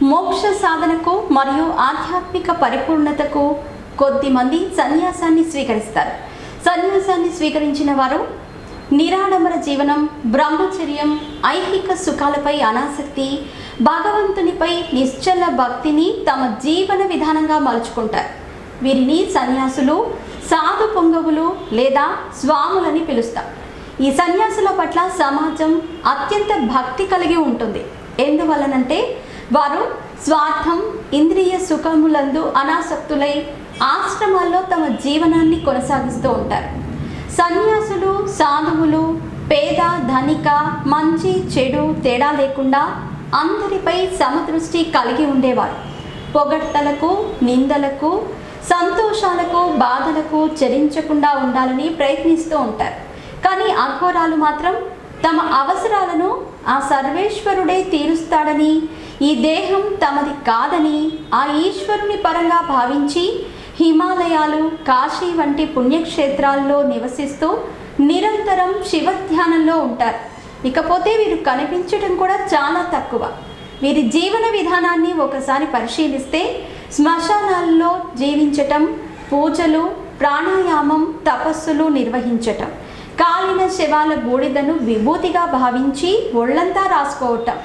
మోక్ష సాధనకు మరియు ఆధ్యాత్మిక పరిపూర్ణతకు కొద్దిమంది సన్యాసాన్ని స్వీకరిస్తారు. సన్యాసాన్ని స్వీకరించిన వారు నిరాడంబర జీవనం, బ్రహ్మచర్యం, ఐహిక సుఖాలపై అనాసక్తి, భగవంతునిపై నిశ్చల భక్తిని తమ జీవన విధానంగా మలుచుకుంటారు. వీరిని సన్యాసులు, సాధు పొంగవులు లేదా స్వాములని పిలుస్తారు. ఈ సన్యాసుల పట్ల సమాజం అత్యంత భక్తి కలిగి ఉంటుంది. ఎందువలనంటే వారు స్వార్థం, ఇంద్రియ సుఖములందు అనాసక్తులై ఆశ్రమాల్లో తమ జీవనాన్ని కొనసాగిస్తూ ఉంటారు. సన్యాసులు, సాధువులు పేద, ధనిక, మంచి, చెడు తేడా లేకుండా అందరిపై సమదృష్టి కలిగి ఉండేవారు. పొగడ్తలకు, నిందలకు, సంతోషాలకు, బాధలకు చరించకుండా ఉండాలని ప్రయత్నిస్తూ ఉంటారు. కానీ అఘోరాలు మాత్రం తమ అవసరాలను ఆ సర్వేశ్వరుడే తీరుస్తాడని, ఈ దేహం తమది కాదని ఆ ఈశ్వరుని పరంగా భావించి హిమాలయాలు, కాశీ వంటి పుణ్యక్షేత్రాల్లో నివసిస్తూ నిరంతరం శివధ్యానంలో ఉంటారు. ఇకపోతే వీరు కనిపించడం కూడా చాలా తక్కువ. వీరి జీవన విధానాన్ని ఒకసారి పరిశీలిస్తే శ్మశానాల్లో జీవించటం, పూజలు, ప్రాణాయామం, తపస్సులు నిర్వహించటం, కాలిన శవాల బూడిదను విభూతిగా భావించి ఒళ్ళంతా రాసుకోవటం,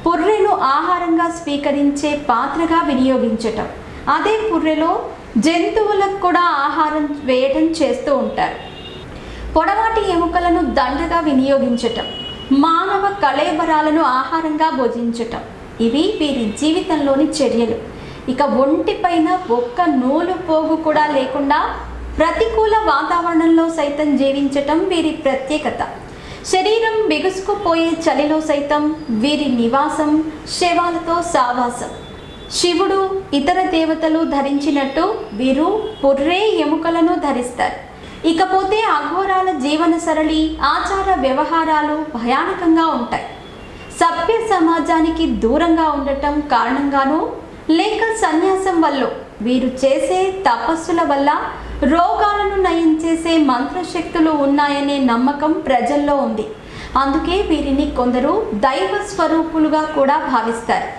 పుర్రెను ఆహారంగా స్వీకరించే పాత్రగా వినియోగించటం, అదే పుర్రెలో జంతువులకు కూడా ఆహారం వేయటం చేస్తూ ఉంటారు. పొడవాటి ఎముకలను దండగా వినియోగించటం, మానవ కళేబరాలను ఆహారంగా భోజించటం, ఇవి వీరి జీవితంలోని చర్యలు. ఇక ఒంటిపైన ఒక్క నూలు పోగు కూడా లేకుండా ప్రతికూల వాతావరణంలో సైతం జీవించటం వీరి ప్రత్యేకత. శరీరం బిగుసుకుపోయే చలిలో సైతం వీరి నివాసం శవాలతో సావాసం. శివుడు, ఇతర దేవతలు ధరించినట్టు వీరు పుర్రే ఎముకలను ధరిస్తారు. ఇకపోతే అఘోరాల జీవన సరళి, ఆచార వ్యవహారాలు భయానకంగా ఉంటాయి. సభ్య సమాజానికి దూరంగా ఉండటం కారణంగానూ లేక సన్యాసం వల్ల వీరు చేసే తపస్సుల వల్ల రోగాలను నయం చేసే మంత్రశక్తులు ఉన్నాయనే నమ్మకం ప్రజల్లో ఉంది. అందుకే వీరిని కొందరు దైవ స్వరూపులుగా కూడా భావిస్తారు.